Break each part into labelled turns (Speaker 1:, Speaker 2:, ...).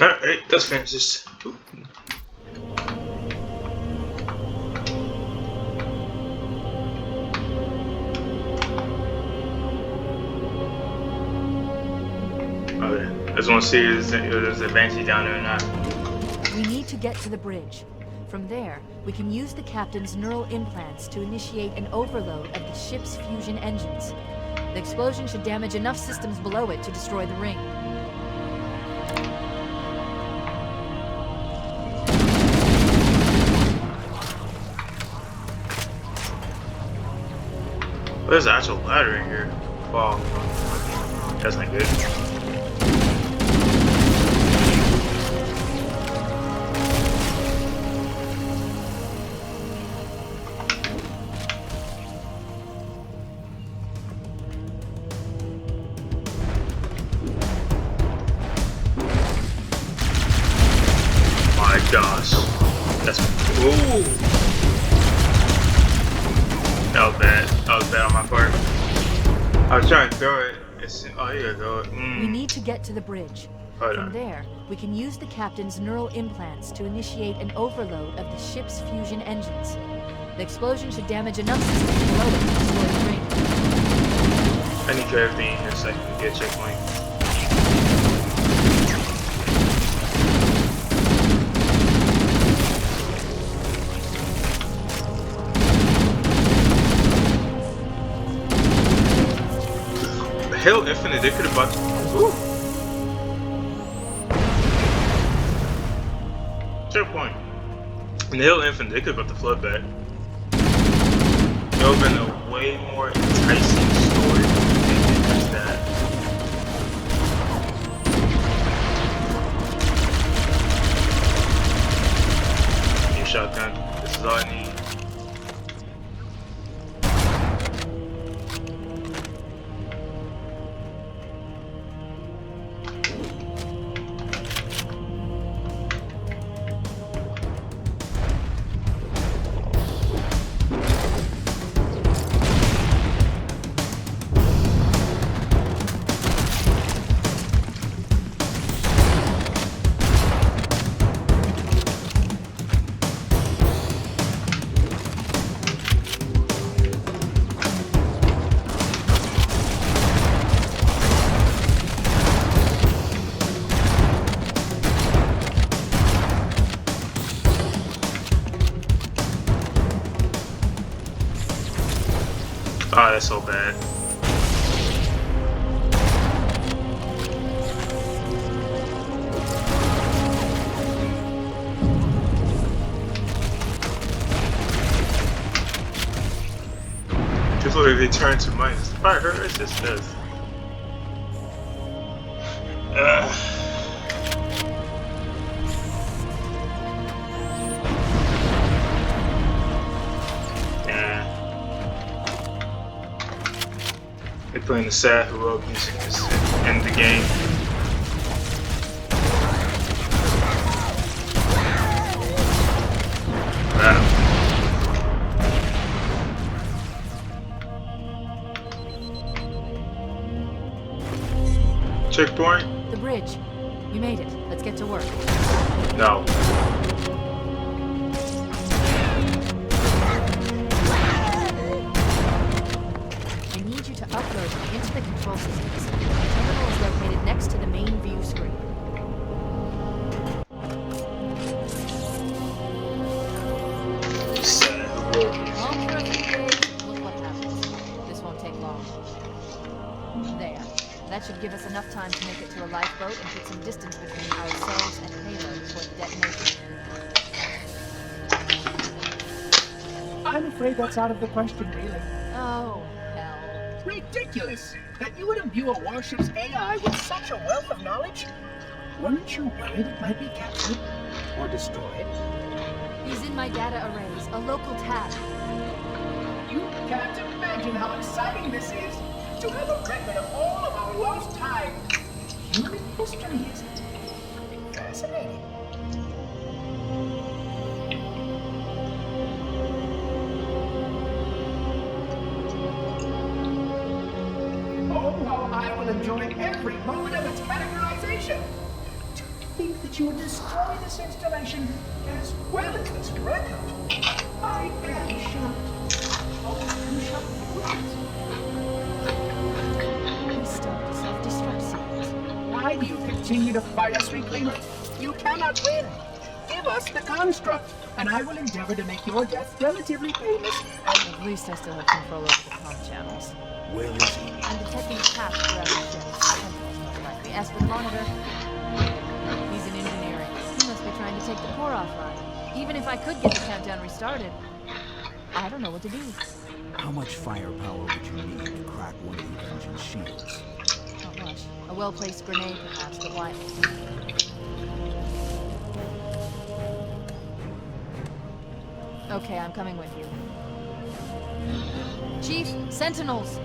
Speaker 1: Alright, let's finish this. Ooh. Okay, I just want to see if there's a Banshee down there or not.
Speaker 2: We need to get to the bridge. From there, we can use the captain's neural implants to initiate an overload of the ship's fusion engines. The explosion should damage enough systems below it to destroy the ring.
Speaker 1: There's an actual ladder in here. Wow. That's not good. My gosh. That's... Ooh! That was bad. That was bad on my part. I was trying to throw it. Oh, you gotta throw it.
Speaker 2: We need to get to the bridge.
Speaker 1: Hold
Speaker 2: From
Speaker 1: on.
Speaker 2: there, we can use the captain's neural implants to initiate an overload of the ship's fusion engines. The explosion should damage enough systems below it to destroy the ring.
Speaker 1: I need to do everything in here so I can get a checkpoint. Hell, Infinite, they could have bought. Ooh. Checkpoint. In the Hell Infinite, they could have got the flood back. It would have been a way more enticing story than just that. New shotgun. This is all I need. Oh, that's so bad. Just look, if they turn to minus. If I hurt, it's just this. They're playing the sad heroic music to end the game. Wow. Checkpoint?
Speaker 2: The bridge. We made it. Let's get to work.
Speaker 1: No.
Speaker 2: I need you to upload them into the control systems. The terminal is located next to the main view screen.
Speaker 1: Sad heroic music.
Speaker 2: Calm for a few days and look what happens. This won't take long. There. That should give us enough time to make it to a lifeboat and put some distance between ourselves and payload before the detonation.
Speaker 3: I'm afraid that's out of the question, really.
Speaker 2: Oh, hell.
Speaker 3: Ridiculous! That you would imbue a warship's AI with such a wealth of knowledge? Weren't you worried it might be captured? Or destroyed?
Speaker 2: He's in my data arrays, a local tab.
Speaker 3: You can't imagine how exciting this is! To have a record of all of our lost time! Human history, isn't it? Fascinating. Oh, how I will enjoy every moment of its categorization! think that you would destroy this installation as well as this record. I am shocked. I am shocked.
Speaker 2: Restart the self-destruct sequence.
Speaker 3: Why do you continue to fight us, Reclaimer? You cannot win. Give us the construct, and I will endeavor to make your death relatively painless.
Speaker 2: At least I still have control over the comm channels.
Speaker 4: Where is he?
Speaker 2: I'm detecting a path throughout the ship's centrals, most likely. As for the monitor, he's in engineering. He must be trying to take the core offline. Even if I could get the countdown restarted, I don't know what to do.
Speaker 4: How much firepower would you need to crack one of the engine shields?
Speaker 2: Not much. A well-placed grenade, perhaps, but why? Okay, I'm coming with you. Chief, Sentinels!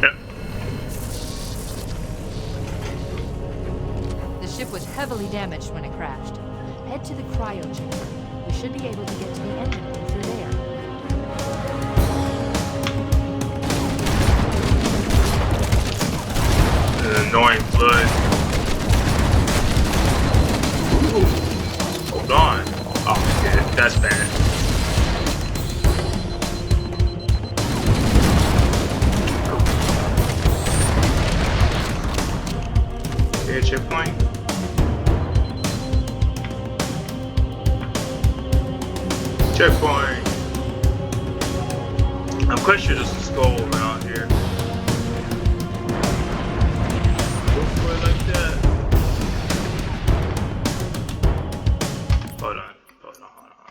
Speaker 1: Yep.
Speaker 2: The ship was heavily damaged when it crashed. Head to the cryo chamber. We should be able to get to the engine room through there.
Speaker 1: An annoying flood. Ooh. Hold on. Oh, yeah, that's bad. Okay, checkpoint. Checkpoint. I'm quite sure there's a skull around here. Go for it like that. Hold on.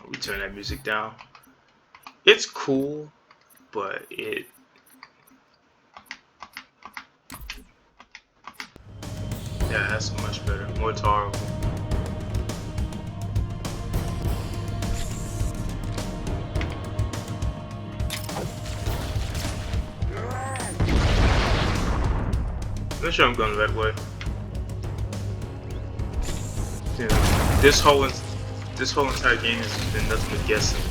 Speaker 1: We turn that music down. It's cool, but yeah, that's much better. More tolerable. Make sure I'm going the right way. Yeah, this whole entire game has been nothing but guessing.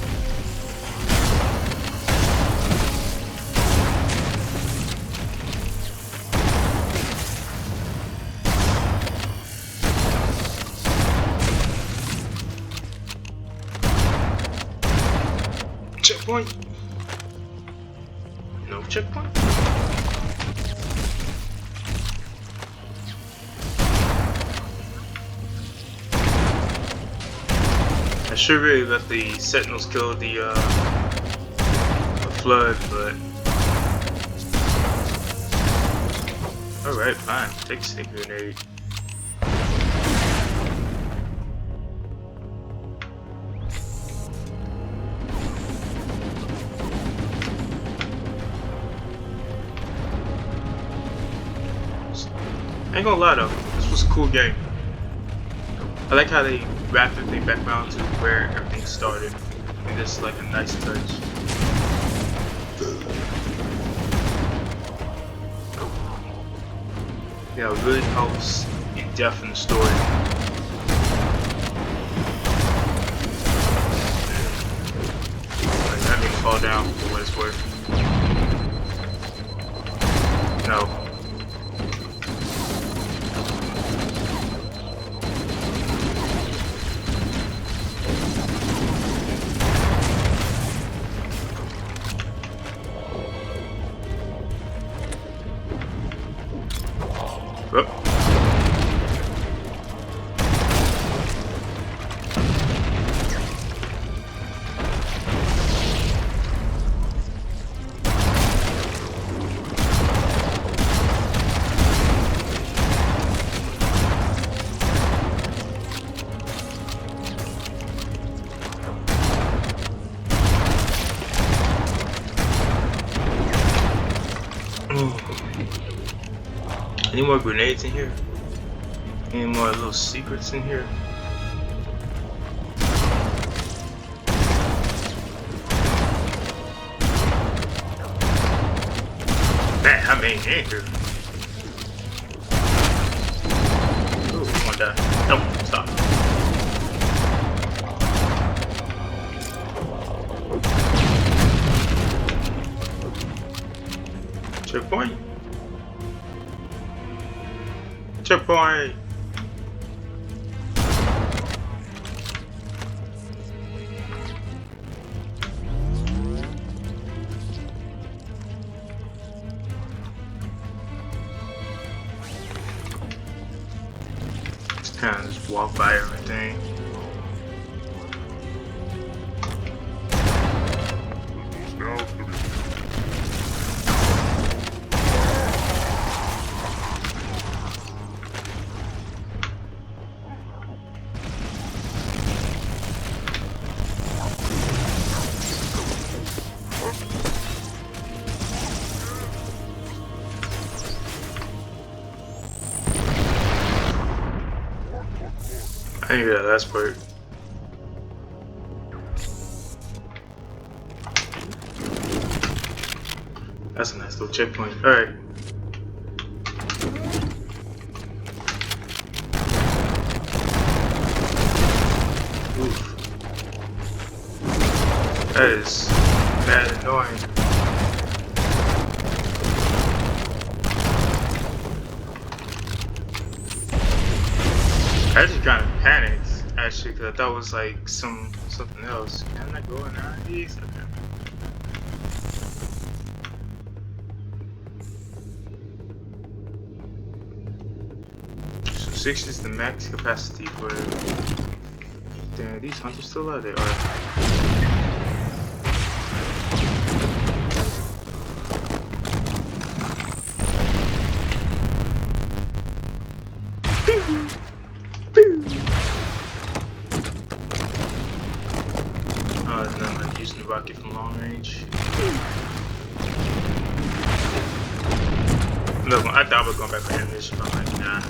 Speaker 1: Checkpoint. No checkpoint. I should really let the Sentinels kill the flood, but alright, fine. Take a stick grenade. I ain't gonna lie though, this was a cool game. I like how they wrapped everything back around to where everything started. And this is like a nice touch. Yeah, it really helps in depth in the story. Like having to fall down for what it's worth. No. Any more grenades in here? Any more little secrets in here? Man, how many in here? Ooh, I'm gonna die. Nope, stop. Checkpoint. Checkpoint. Just kind of just walk by everything. I didn't hear that last part. That's a nice little checkpoint. Alright. That is bad annoying. I just kind of panicked actually because I thought it was like something else. Can I go in on these? Okay. So 6 is the max capacity for. Damn, these hunters still out there. Rocket from long range. Look, I thought I was going back for ammunition, but I'm like, nah.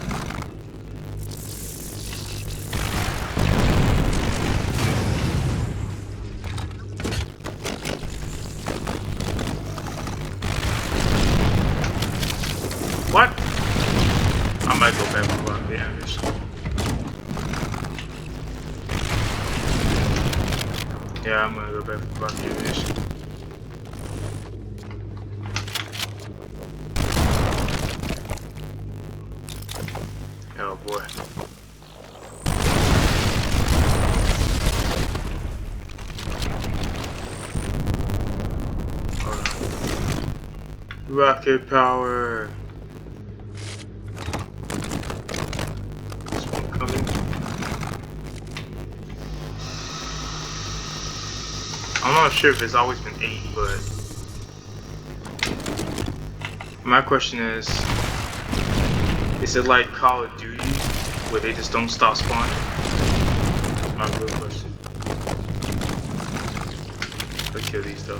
Speaker 1: What? I might go back for rocket ammunition. Yeah, I'm gonna go back for rocket ammunition. Oh boy. Hold on. Rocket power. This one coming. I'm not sure if it's always been 8, but my question is it like Call of Duty where they just don't stop spawning? My real question. Let's kill these though.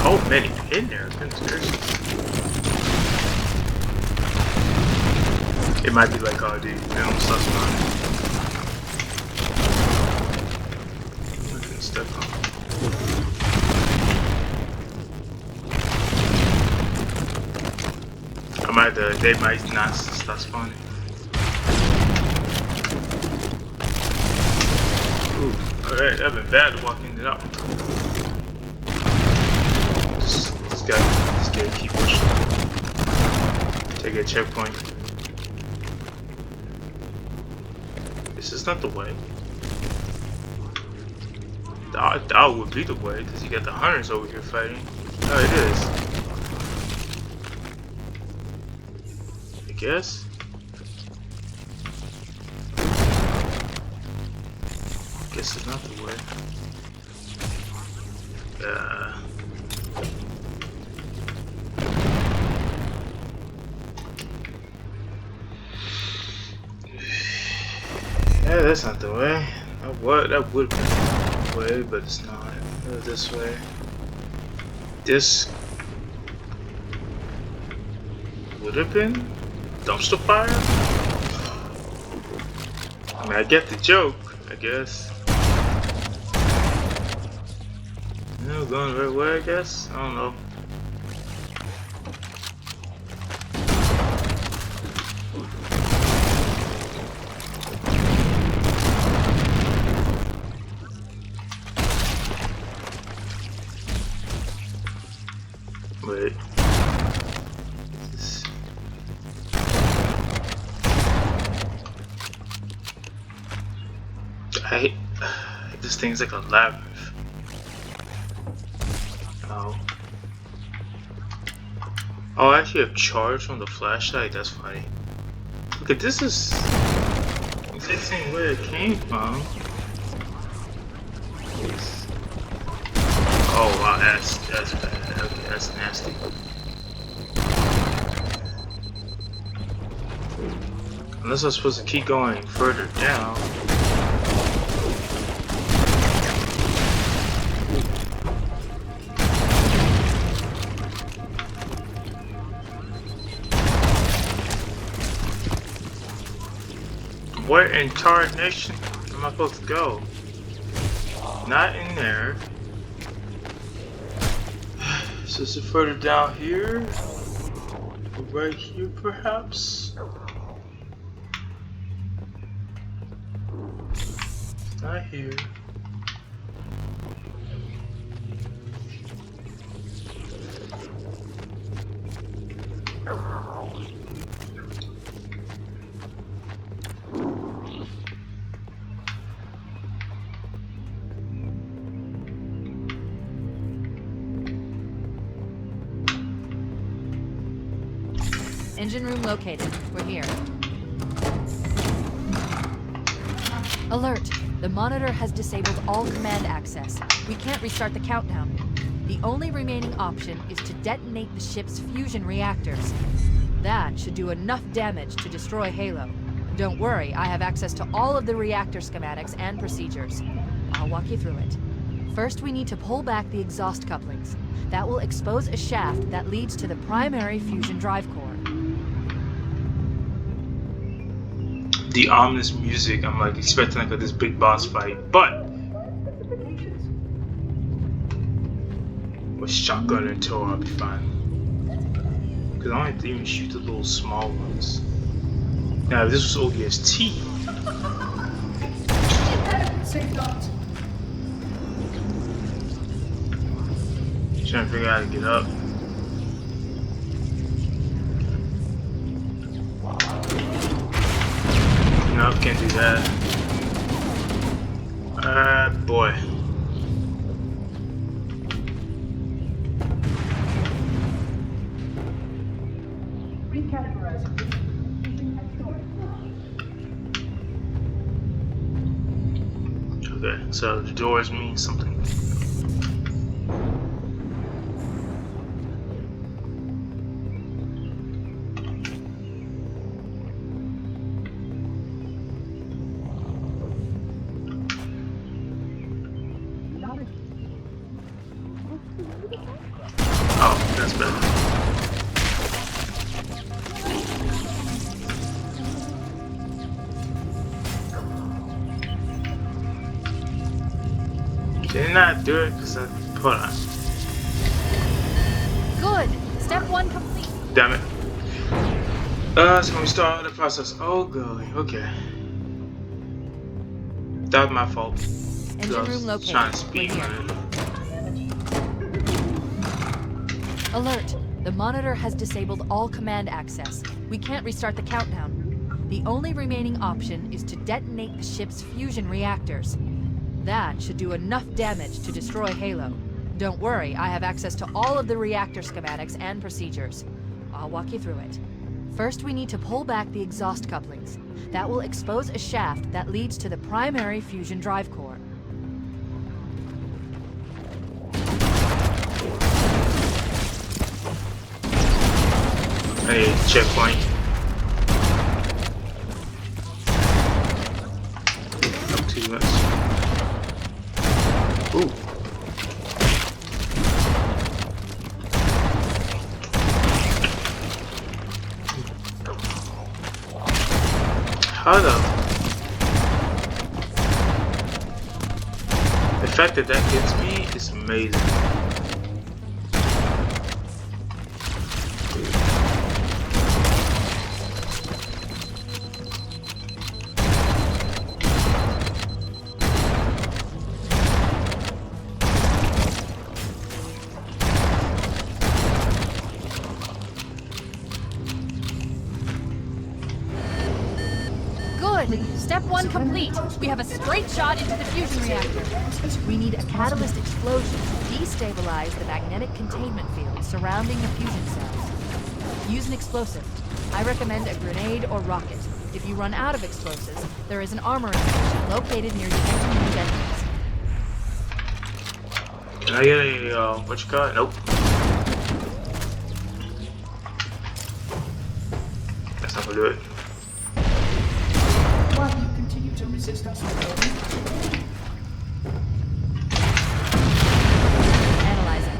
Speaker 1: Oh, many in there. Goodness gracious. It might be like Call of Duty. They don't stop spawning. I can step on. They might not stop spawning. Ooh, alright, that's been bad walking it up. Just gotta keep pushing. Take a checkpoint. This is not the way. That would be the way, because you got the hunters over here fighting. Oh, it is. I guess. Guess it's not the way. Yeah, that's not the way. That would be the way, but it's not. This way. This would have been dumpster fire? I mean, I get the joke, I guess. No, going the right way, I guess? I don't know. hate this thing's like a labyrinth. Oh. Oh, I actually have charge from the flashlight. That's funny. Look at this is fixing where it came from. Oh wow, that's bad. Okay, that's nasty. Unless I'm supposed to keep going further down. Where in tarnation am I supposed to go? Not in there. So is it further down here? Or right here perhaps? Not here.
Speaker 2: Engine room located. We're here. Alert! The monitor has disabled all command access. We can't restart the countdown. The only remaining option is to detonate the ship's fusion reactors. That should do enough damage to destroy Halo. Don't worry, I have access to all of the reactor schematics and procedures. I'll walk you through it. First, we need to pull back the exhaust couplings. That will expose a shaft that leads to the primary fusion drive core.
Speaker 1: The ominous music, I'm like expecting like this big boss fight, but with shotgun and tow I'll be fine. Cause I don't have to even shoot the little small ones. Now if this was ODST. Trying to figure out how to get up. No, can't do that. Boy. Okay, so the doors mean something. Oh, that's better. Didn't I do it? Cause I hold on.
Speaker 2: Good! Step 1 complete.
Speaker 1: Damn it. So when we start the process. Oh golly, okay. That was my fault.
Speaker 2: Engine room located.
Speaker 1: Trying to speed run it.
Speaker 2: Alert! The monitor has disabled all command access. We can't restart the countdown. The only remaining option is to detonate the ship's fusion reactors. That should do enough damage to destroy Halo. Don't worry, I have access to all of the reactor schematics and procedures. I'll walk you through it. First, we need to pull back the exhaust couplings. That will expose a shaft that leads to the primary fusion drive core.
Speaker 1: I need a checkpoint. Up 2 minutes. Ooh. How the fact that that gets me is amazing.
Speaker 2: Good. Step 1 complete. We have a straight shot into the fusion reactor. We need a catalyst explosion to destabilize the magnetic containment field surrounding the fusion cells. Use an explosive. I recommend a grenade or rocket. If you run out of explosives, there is an armoring station located near the engine room entrance.
Speaker 1: Can I get a, what you call it? Nope. That's not gonna do it.
Speaker 3: Why do you continue to resist us?
Speaker 2: Analyzing.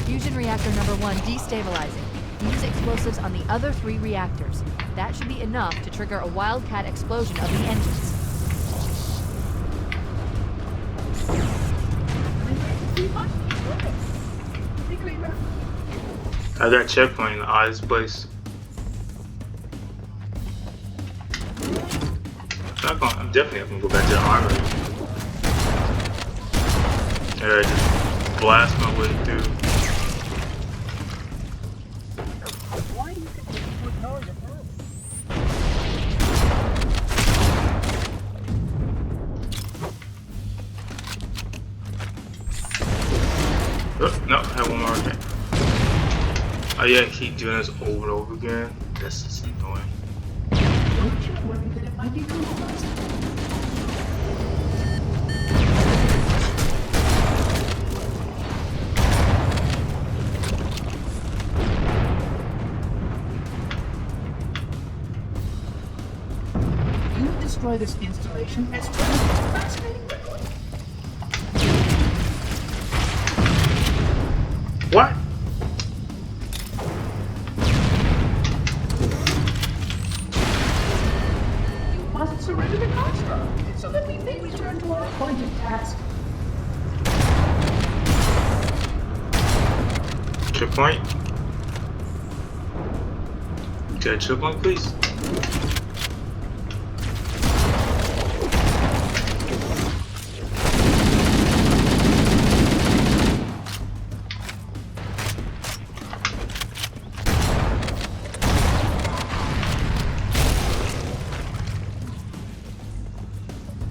Speaker 2: Fusion reactor number 1 destabilizing. Use explosives on the other 3 reactors. That should be enough to trigger a wildcat explosion of the engines.
Speaker 1: I got a checkpoint in the oddest place. I'm definitely not gonna go back to the armory. Alright, just blast my way through.
Speaker 3: Why do you continue to ignore your
Speaker 1: Oh, no, I have one more. Okay. Oh yeah, I keep doing this over and over again. That's just annoying.
Speaker 3: Don't you worry that it might be compromised? You destroy this installation as well as its fascinating record.
Speaker 1: What?
Speaker 3: Must surrender the construct, so that we may return to our appointed task.
Speaker 1: Checkpoint? Get a checkpoint, please.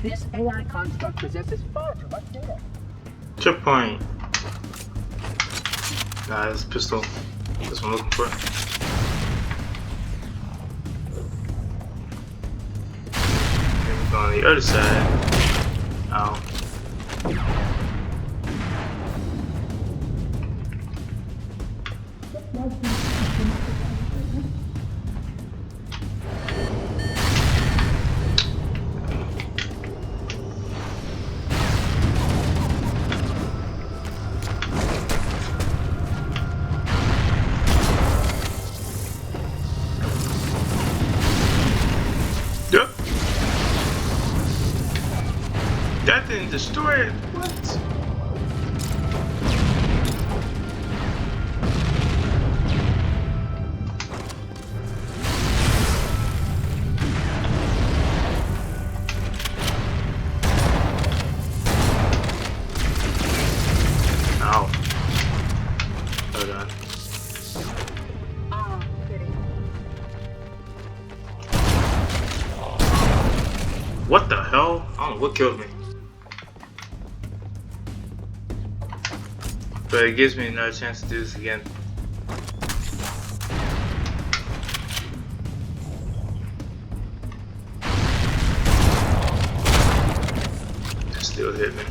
Speaker 3: This AI construct possesses far too much data.
Speaker 1: Checkpoint. Nah, it's a pistol. That's what I'm looking for. Then we go on the other side. Ow. Yep. That didn't destroy it. What? Ow. Oh god. What the hell? I don't know what killed me. But it gives me another chance to do this again. It still hit me.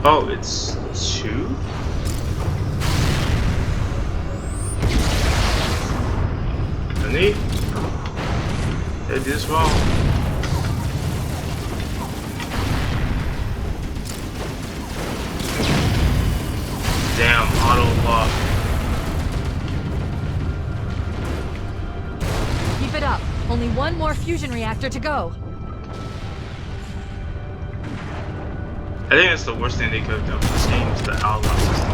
Speaker 1: Oh, it's two? Neat. Did I do this wrong? Damn, auto lock.
Speaker 2: Keep it up. Only one more fusion reactor to go.
Speaker 1: I think that's the worst thing they could have done for this game is the outlaw system.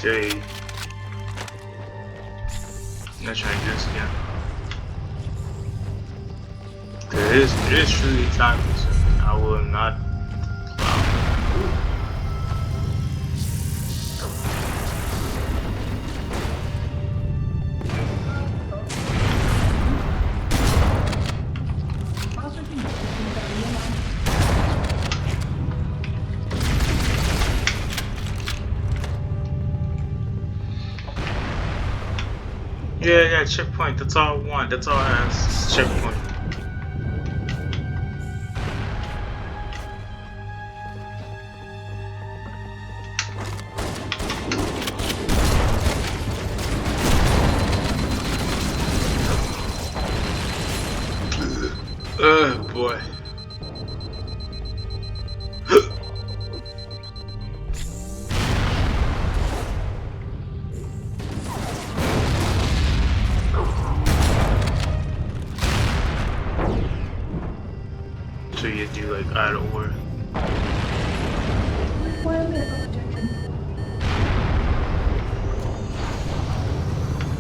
Speaker 1: Jade. I'm not trying to do this again. It is truly time consuming. I will not plow. Yeah, checkpoint. That's all I want. That's all I ask. Checkpoint. Oh boy. So you do like out of order.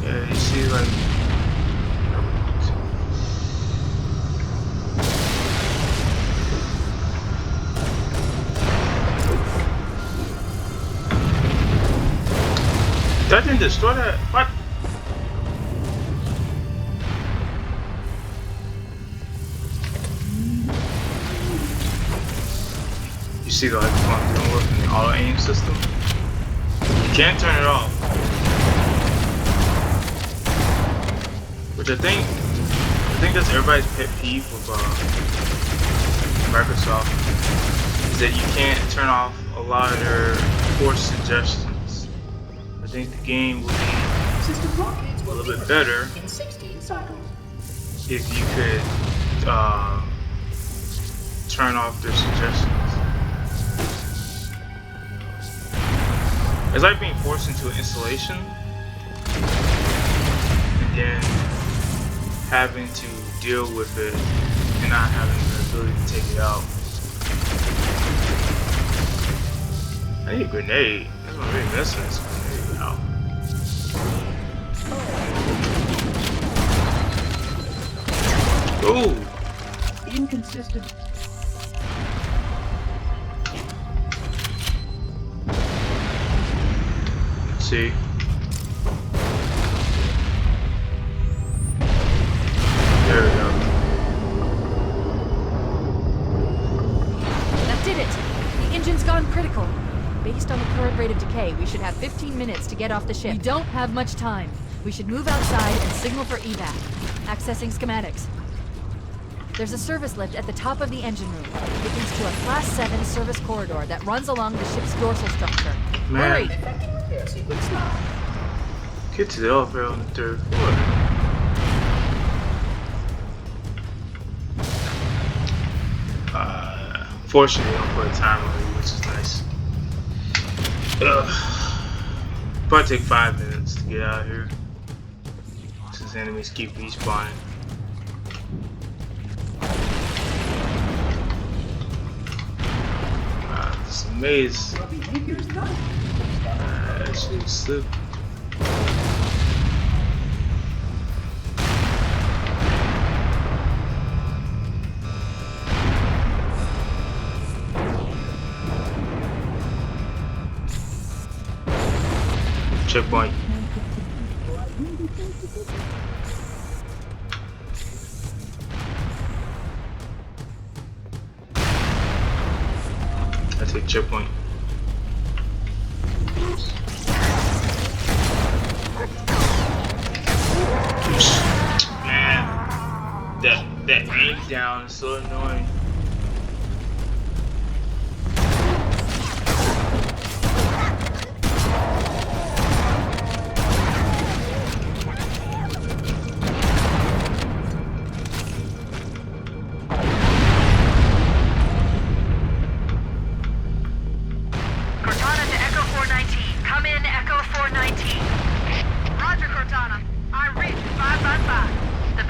Speaker 1: Yeah, you see like. That didn't destroy that. What? You see the like don't work in the auto aim system. You can't turn it off. Which I think that's everybody's pet peeve with Microsoft is that you can't turn off a lot of their force suggestions. I think the game would be a little bit better if you could turn off their suggestions. It's like being forced into an installation and then having to deal with it and not having the ability to take it out. I need a grenade. That's what I'm really missing. This grenade out. Ooh.
Speaker 3: Inconsistent.
Speaker 1: Let's see. There we go.
Speaker 2: That did it! The engine's gone critical. Based on the current rate of decay, we should have 15 minutes to get off the ship. We don't have much time. We should move outside and signal for evac. Accessing schematics. There's a service lift at the top of the engine room. It leads to a Class 7 service corridor that runs along the ship's dorsal structure.
Speaker 1: Man.
Speaker 2: Hurry!
Speaker 1: Get to the elevator on the 3rd floor. Fortunately, I don't put a time on it, which is nice. Probably take 5 minutes to get out of here, since enemies keep respawning. This maze actually slip. Checkpoint. I take checkpoint. Man, that aim down is so annoying.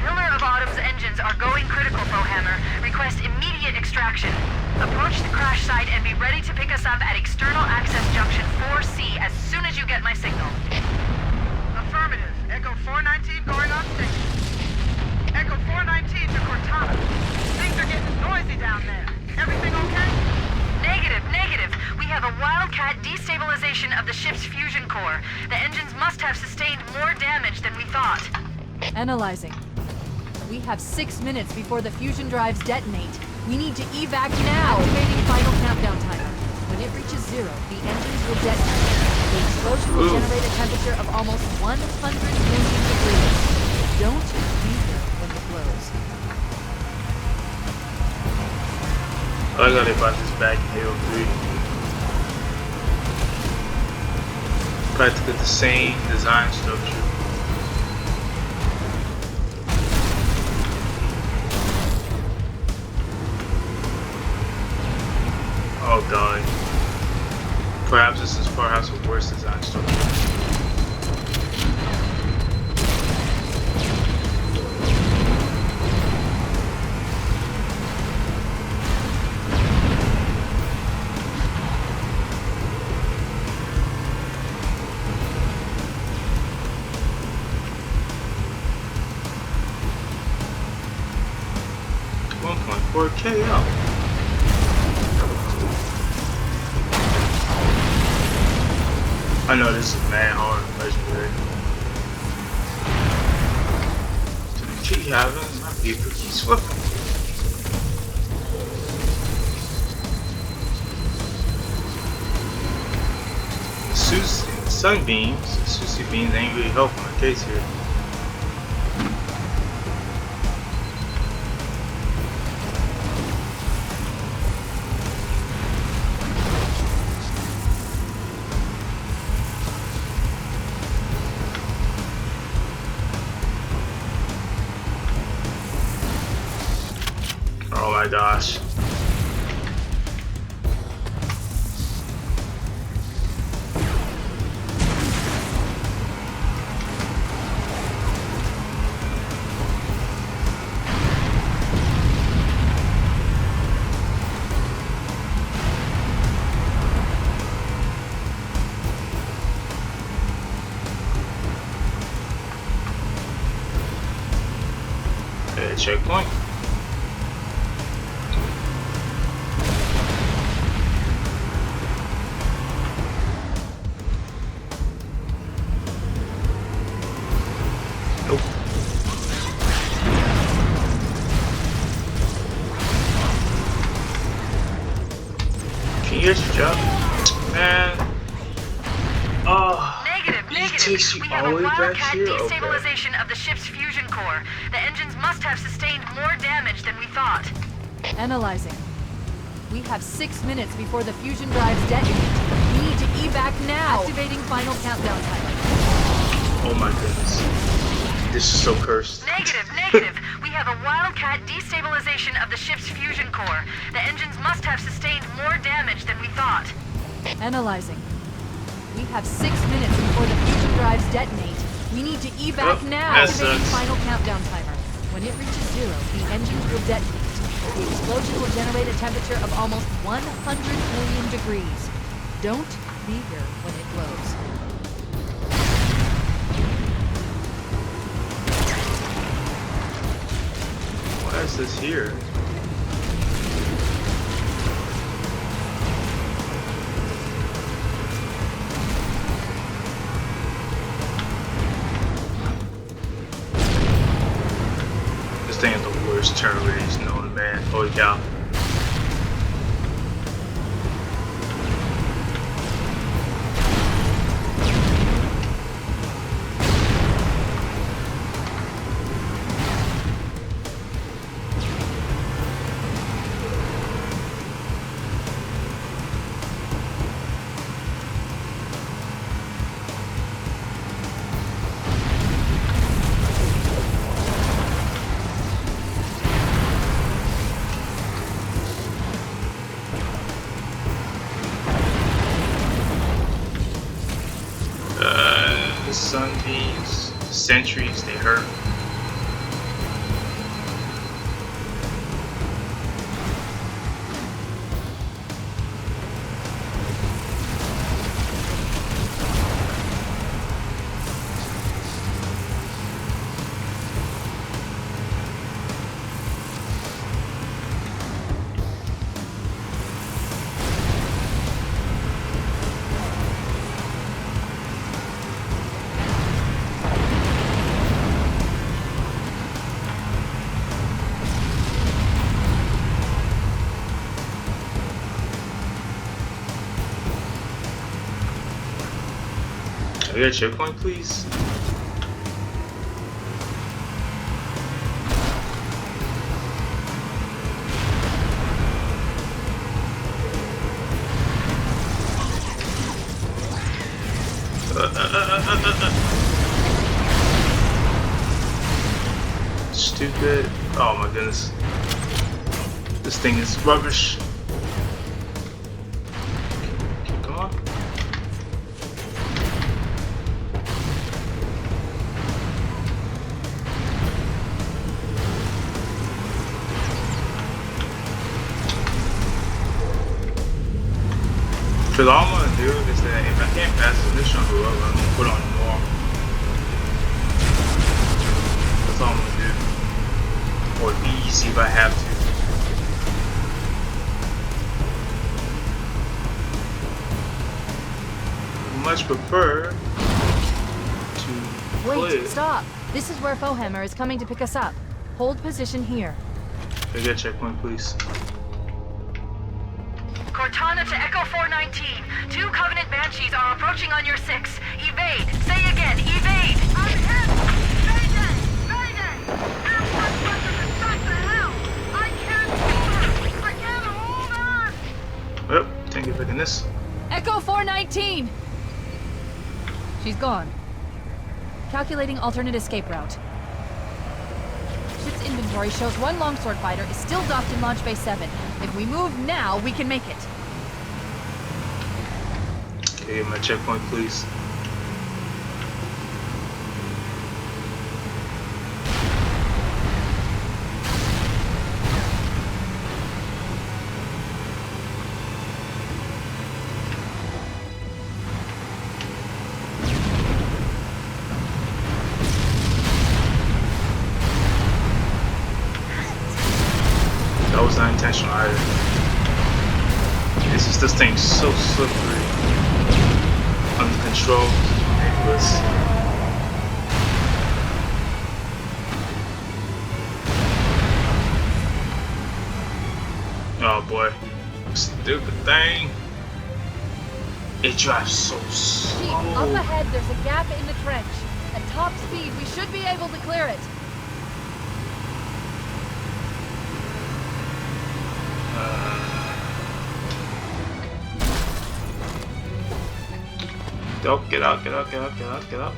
Speaker 2: Pillar of Autumn's engines are going critical, Bowhammer. Request immediate extraction. Approach the crash site and be ready to pick us up at External Access Junction 4C as soon as you get my signal.
Speaker 5: Affirmative. Echo 419 going on station. Echo 419 to Cortana. Things are getting noisy down there. Everything okay?
Speaker 2: Negative. We have a wildcat destabilization of the ship's fusion core. The engines must have sustained more damage than we thought. Analyzing. We have 6 minutes before the fusion drives detonate. We need to evac now! Activating final countdown timer. When it reaches 0, the engines will detonate. The explosion will generate a temperature of almost 100 million degrees. Don't be here when it blows.
Speaker 1: I gotta buy this back in Halo 3. Practically the same design structure. Oh god. Perhaps this is perhaps a worse design structure. $1.4K up. I know this is mad hard legendary. Keep having my people keep swiftly. Susie beams ain't really helping my case here. Oh my gosh. Okay, checkpoint. Here's your job, man. Oh,
Speaker 2: Negative.
Speaker 1: takes you
Speaker 2: We have
Speaker 1: all
Speaker 2: a
Speaker 1: the way back
Speaker 2: wildcat
Speaker 1: here.
Speaker 2: destabilization of the ship's fusion core. The engines must have sustained more damage than we thought. Analyzing. We have 6 minutes before the fusion drives detonate. We need to evac now. Activating final countdown timer.
Speaker 1: Oh my goodness, this is so cursed.
Speaker 2: Negative. We have a wildcat destabilization of the ship's fusion core. The engines must have sustained more damage than we thought. Analyzing. We have 6 minutes before the fusion drives detonate. We need to evac now.
Speaker 1: That
Speaker 2: Activating
Speaker 1: sucks.
Speaker 2: final countdown timer. When it reaches 0, the engines will detonate. The explosion will generate a temperature of almost 100 million degrees. Don't be here when it blows.
Speaker 1: Why is this here? This thing is the worst turn radius known, man. Holy cow. The sunbeams, the sentries, they hurt. get a checkpoint, please? Stupid. Oh my goodness. This thing is rubbish. Come on. Because all I'm going to do is that if I can't pass this mission, I'm going to put on normal. That's all I'm going to do. Or easy if I have to. Much prefer to play.
Speaker 2: Wait, stop! This is where Fohammer is coming to pick us up. Hold position here.
Speaker 1: Can I get a checkpoint, please?
Speaker 5: Cortana to Echo 419. 2 Covenant Banshees are approaching on your 6. Evade. Say again, evade. I'm hit. Mayday! Mayday! Airport Buster is back to hell. I can't hold her. I can't hold on.
Speaker 1: Well, can't get back in this.
Speaker 2: Echo 419! She's gone. Calculating alternate escape route. Ship's inventory shows 1 longsword fighter is still docked in Launch Bay 7. If we move now, we can make it.
Speaker 1: Okay, my checkpoint, please. That was not intentional either. This thing's so slippery. Under control. Ridiculous. Oh boy. Stupid thing. It drives so slow.
Speaker 2: Chief, up ahead there's a gap in the trench. At top speed, we should be able to clear it.
Speaker 1: Go, get out, get out, get out, get out, get out.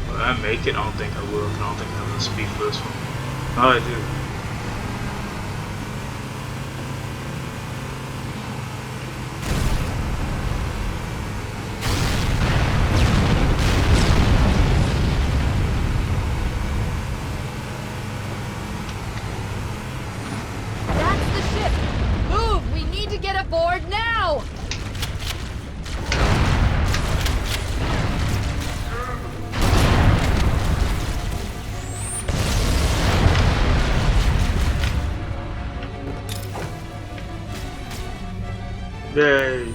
Speaker 1: Will I make it? I don't think I will. I don't think I have enough speed for this one. Oh, I do.
Speaker 2: Aboard now!
Speaker 1: Yay!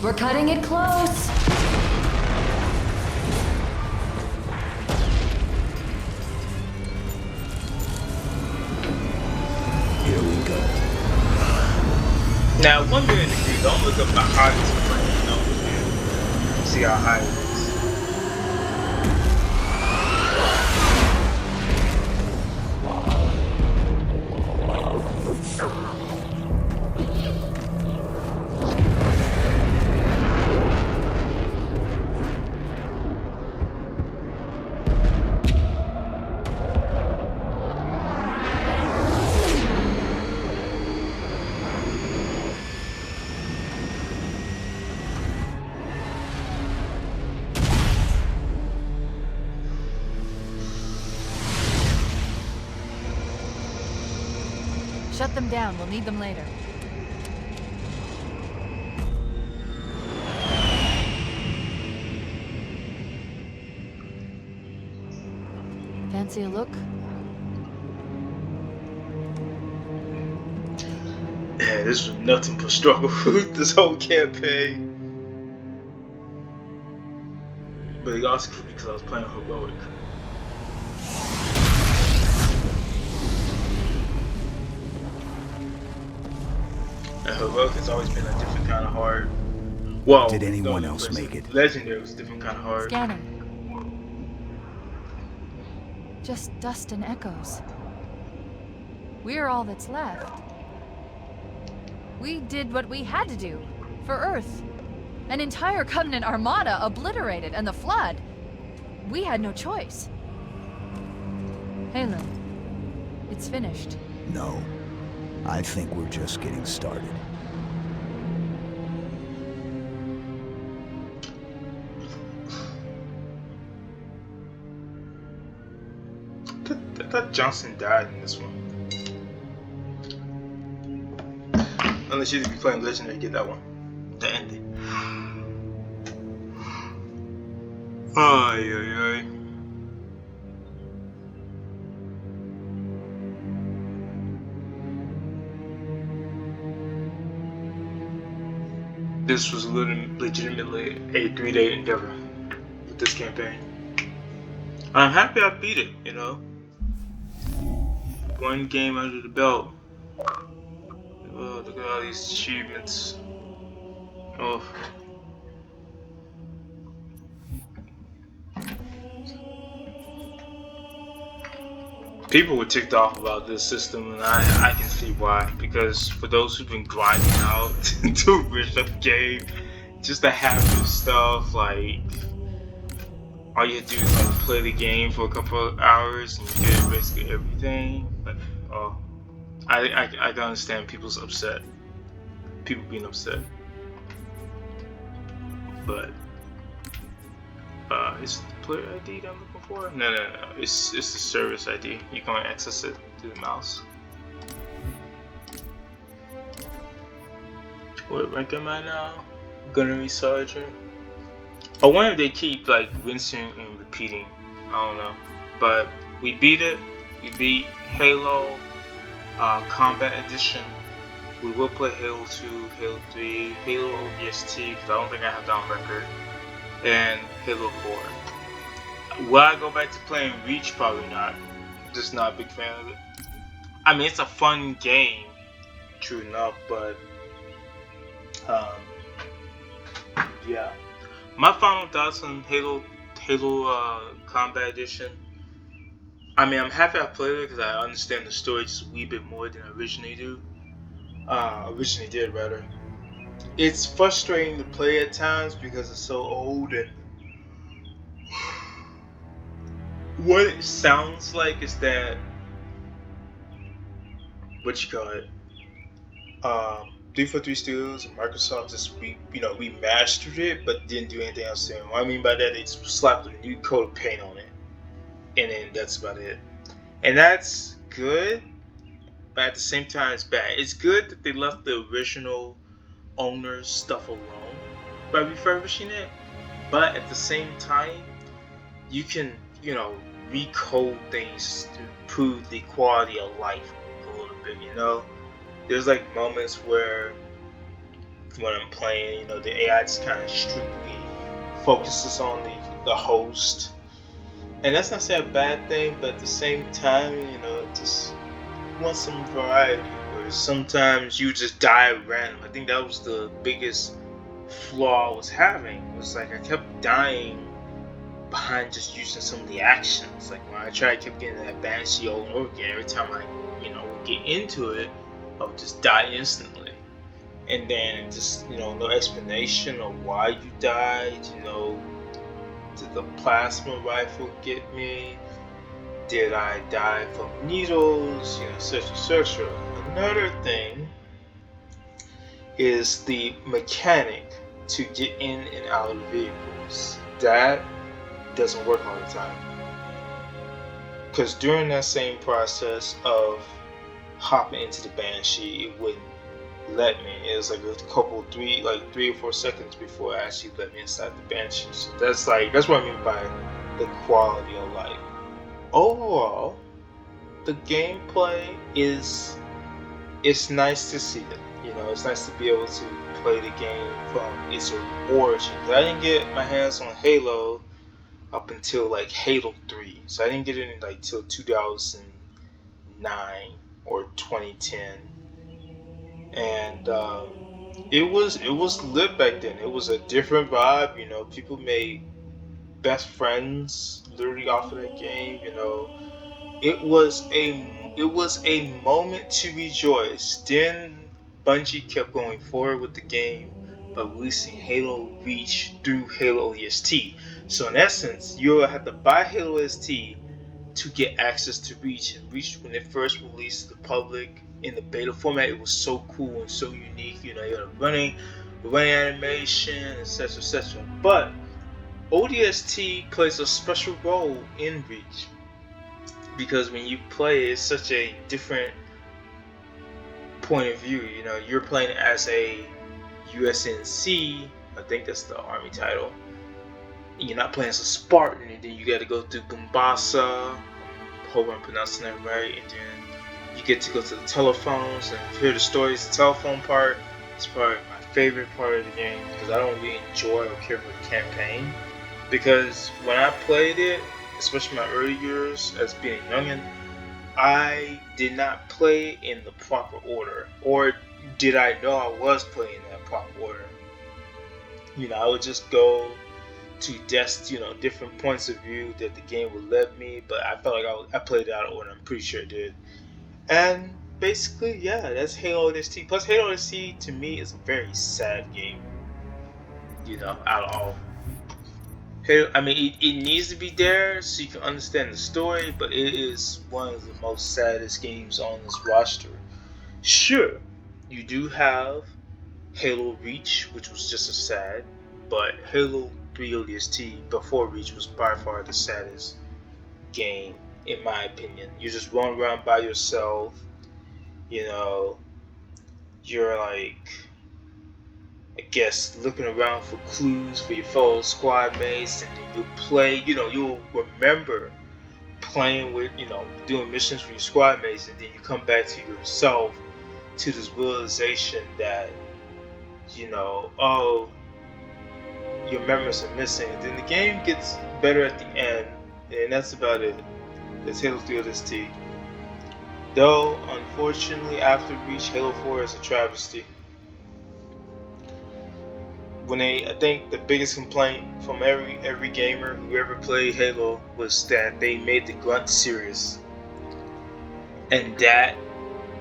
Speaker 2: We're cutting it close.
Speaker 1: Now, one thing in the degree, don't look up the highest plane number. See how high it is.
Speaker 2: Shut them down. We'll need them later. Fancy a look?
Speaker 1: Yeah, this was nothing but struggle this whole campaign. But he also killed me because I was playing heroic. And heroic has always been a different kind of hard. Well,
Speaker 4: Did anyone
Speaker 1: no,
Speaker 4: else make it?
Speaker 1: Legendary was a different kind of hard.
Speaker 2: Scanning. Just dust and echoes. We're all that's left. We did what we had to do. For Earth. An entire Covenant armada obliterated, and the Flood. We had no choice. Halo. It's finished.
Speaker 4: No. I think we're just getting started.
Speaker 1: I thought Johnson died in this one. Unless you be playing Legendary, get that one. The ending. Ay, ay, ay. This was legitimately a 3-day endeavor with this campaign. I'm happy I beat it, you know. One game under the belt. Oh, look at all these achievements. Oh. People were ticked off about this system, and I can see why. Because for those who've been grinding out to reach up the game, just to have this stuff, like, all you have to do is like play the game for a couple of hours and you get basically everything. Like, oh, I can understand people's upset. People being upset. But is it the player ID that I'm looking for? No. It's the service ID. You can only access it through the mouse. What rank am I now? Gunnery Sergeant. I wonder if they keep like rinsing and repeating. I don't know. But we beat it. We beat Halo Combat Edition. We will play Halo 2, Halo 3, Halo ODST, because I don't think I have that on record, and Halo 4. Will I go back to playing Reach? Probably not. Just not a big fan of it. I mean, it's a fun game, true enough, but yeah. My final thoughts on Halo Combat Edition. I mean, I'm happy I played it because I understand the story just a wee bit more than I originally did rather. It's frustrating to play at times because it's so old, and what it sounds like is that what you call it, 343 Studios and Microsoft just remastered it, but didn't do anything else to it. What I mean by that, they just slapped a new coat of paint on it, and then that's about it. And that's good, but at the same time, it's bad. It's good that they left the original owner's stuff alone by refurbishing it, but at the same time, you can, recode things to improve the quality of life a little bit, There's like moments where when I'm playing, the AI just kind of strictly focuses on the host. And that's not say a bad thing, but at the same time, just want some variety. Where sometimes you just die at random. I think that was the biggest flaw I was having. Was like I kept dying behind just using some of the actions. Like when I tried, I kept getting that Banshee over and over again. Every time I, would get into it, I would just die instantly. And then just, no explanation of why you died, Did the plasma rifle get me? Did I die from needles? Etc. Another thing is the mechanic to get in and out of vehicles. That doesn't work all the time. Because during that same process of hopping into the Banshee, it wouldn't let me. It was like a 3 or 4 seconds before it actually let me inside the Banshee. So that's what I mean by the quality of life. Overall, the gameplay it's nice to see it. It's nice to be able to play the game from its origins. I didn't get my hands on Halo up until like Halo 3. So I didn't get it in like till 2009 or 2010, and it was lit back then. It was a different vibe. People made best friends literally off of that game. It was a moment to rejoice. Then Bungie kept going forward with the game by releasing Halo Reach through Halo ODST. So in essence, you'll have to buy Halo ODST to get access to Reach. And Reach, when it first released to the public in the beta format, it was so cool and so unique. You had a running animation, etc., etc. But ODST plays a special role in Reach because when you play, it's such a different point of view. You're playing as a USNC. I think that's the army title. You're not playing as a Spartan, and then you got to go through Gumbasa. Hope I'm pronouncing that right. And then you get to go to the telephones and hear the stories. The telephone part is probably my favorite part of the game because I don't really enjoy or care for the campaign. Because when I played it, especially my early years as being a youngin', I did not play in the proper order, or did I know I was playing in that proper order? I would just go to different points of view that the game would let me, but I felt like I played it out of order. I'm pretty sure it did. And basically, yeah, that's Halo ODST. Plus, Halo ODST to me is a very sad game. Out of all. I mean, it needs to be there so you can understand the story, but it is one of the most saddest games on this roster. Sure, you do have Halo Reach, which was just as sad, but Halo 3 ODST before Reach was by far the saddest game, in my opinion. You just run around by yourself, you're like, I guess, looking around for clues for your fellow squad mates, and then you'll play, you'll remember playing with, doing missions for your squad mates, and then you come back to yourself to this realization that, oh, your memories are missing. And then the game gets better at the end, and that's about it. That's Halo 3 ODST. Though, unfortunately, after Reach, Halo 4 is a travesty. I think the biggest complaint from every gamer who ever played Halo was that they made the grunt serious, and that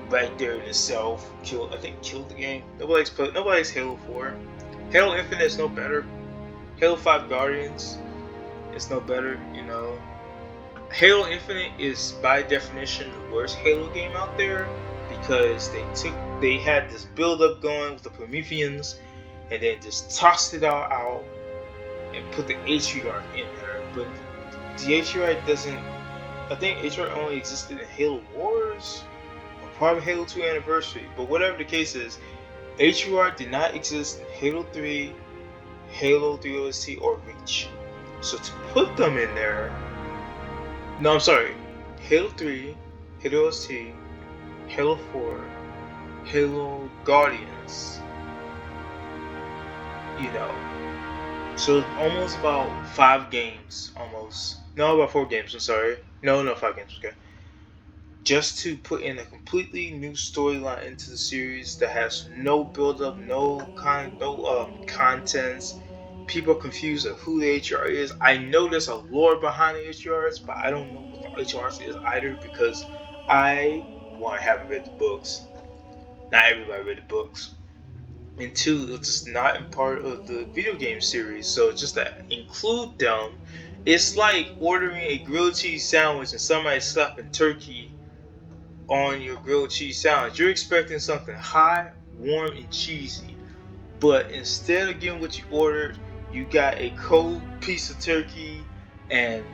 Speaker 1: right there in itself killed the game. Nobody likes Halo 4. Halo Infinite is no better. Halo 5 Guardians is no better. Halo Infinite is by definition the worst Halo game out there because they had this build up going with the Prometheans, and then just tossed it all out and put the HRR in there. But the HRR doesn't. I think HRR only existed in Halo Wars or probably Halo 2 Anniversary. But whatever the case is, HRR did not exist in Halo 3, Halo 3 ODST, or Reach. So to put them in there. No, I'm sorry. Halo 3, Halo ODST, Halo 4, Halo Guardians. So almost about 5 games, almost. No, about 4 games, I'm sorry. No, 5 games, okay. Just to put in a completely new storyline into the series that has no build-up, no contents. People are confused of who the HR is. I know there's a lore behind the HRs, but I don't know what the HRs is either because I haven't read the books. Not everybody read the books. And 2, it's just not part of the video game series, so just to include them, it's like ordering a grilled cheese sandwich and somebody slapping turkey on your grilled cheese sandwich. You're expecting something hot, warm, and cheesy, but instead of getting what you ordered, you got a cold piece of turkey, and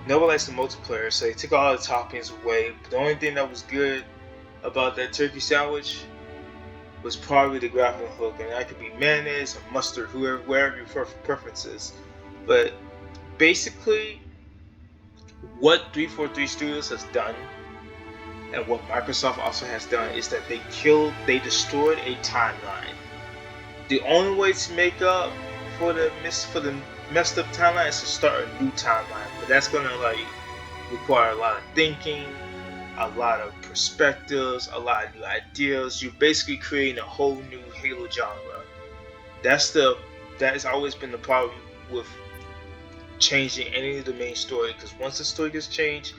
Speaker 1: nobody likes the multiplayer, so they took all the toppings away. But the only thing that was good about that turkey sandwich was probably the graphic hook, and that could be mayonnaise or mustard, wherever your preference is. But basically, what 343 Studios has done, and what Microsoft also has done, is that they destroyed a timeline. The only way to make up for the messed up timeline is to start a new timeline, but that's gonna like require a lot of thinking, a lot of perspectives, a lot of new ideas. You're basically creating a whole new Halo genre. That has always been the problem with changing any of the main story, because once the story gets changed,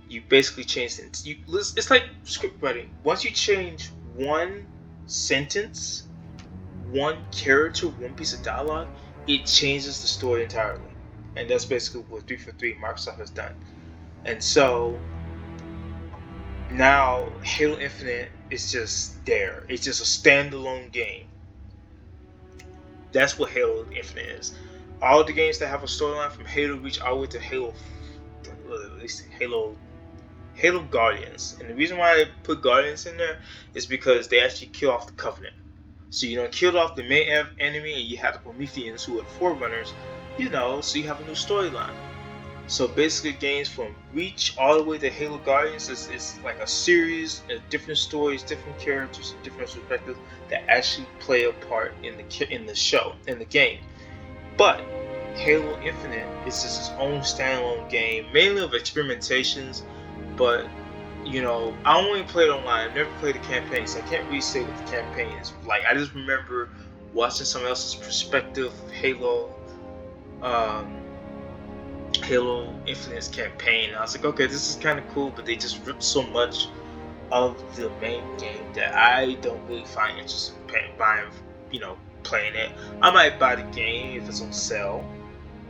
Speaker 1: you basically change it. It's like script writing. Once you change one sentence, one character, one piece of dialogue, it changes the story entirely. And that's basically what 343 Microsoft has done. And so now Halo Infinite is just there. It's just a standalone game. That's what Halo Infinite is. All the games that have a storyline from Halo Reach all the way to Halo Guardians. And the reason why I put Guardians in there is because they actually kill off the Covenant. So you killed off the main enemy, and you have the Prometheans who are Forerunners, so you have a new storyline. So basically games from Reach all the way to Halo Guardians is like a series of different stories, different characters, different perspectives that actually play a part in the game. But Halo Infinite is just its own standalone game, mainly of experimentations, but I only played online. I've never played the campaign, so I can't really say what the campaign is like. I just remember watching someone else's perspective of Halo Infinite's campaign. I was like, okay, this is kind of cool, but they just ripped so much of the main game that I don't really find interest in buying, playing it. I might buy the game if it's on sale,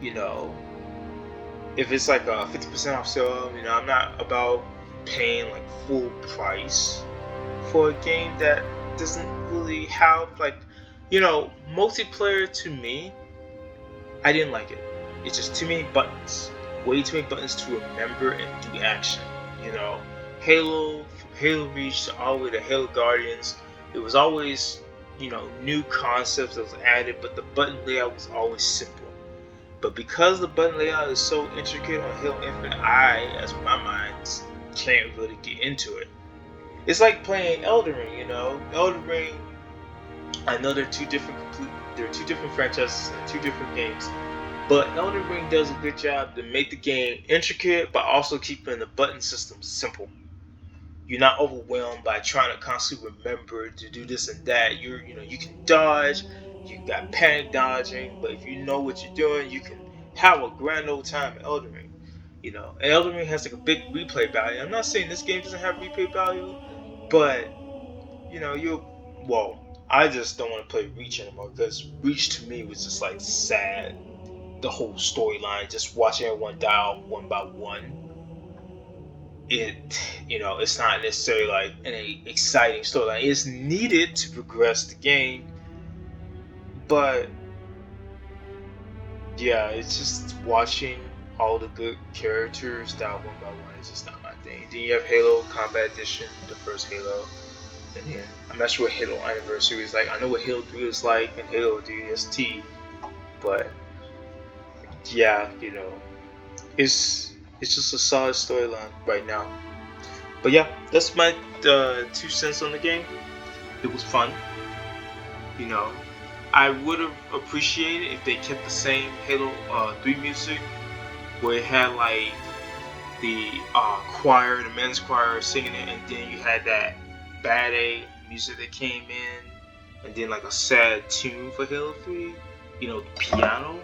Speaker 1: if it's like a 50% off sale. I'm not about paying like full price for a game that doesn't really have multiplayer. To me, I didn't like it. It's just too many buttons, way too many buttons to remember and do action. Halo Reach all the way to Halo Guardians, it was always new concepts that was added, but the button layout was always simple. But because the button layout is so intricate on Halo Infinite, as my mind, can't really get into it. It's like playing Elden Ring. Elden Ring, I know they're two different franchises and two different games, but Elden Ring does a good job to make the game intricate, but also keeping the button system simple. You're not overwhelmed by trying to constantly remember to do this and that. You can dodge. You got panic dodging, but if you know what you're doing, you can have a grand old time at Elden Ring. And Elden Ring has like a big replay value. I'm not saying this game doesn't have replay value, but I just don't want to play Reach anymore, because Reach to me was just like sad. The whole storyline, just watching everyone die off one by one. It's not necessarily like an exciting storyline. It's needed to progress the game, but yeah, it's just watching all the good characters die one by one is just not my thing. Then you have Halo Combat Edition, the first Halo, and then I'm not sure what Halo Anniversary is like. I know what Halo 3 is like and Halo DST, but yeah, it's just a solid storyline right now. But yeah, that's my 2 cents on the game. It was fun. I would have appreciated if they kept the same Halo 3 music, where it had like the choir, the men's choir singing it, and then you had that Bad A music that came in, and then like a sad tune for Halo 3. The piano.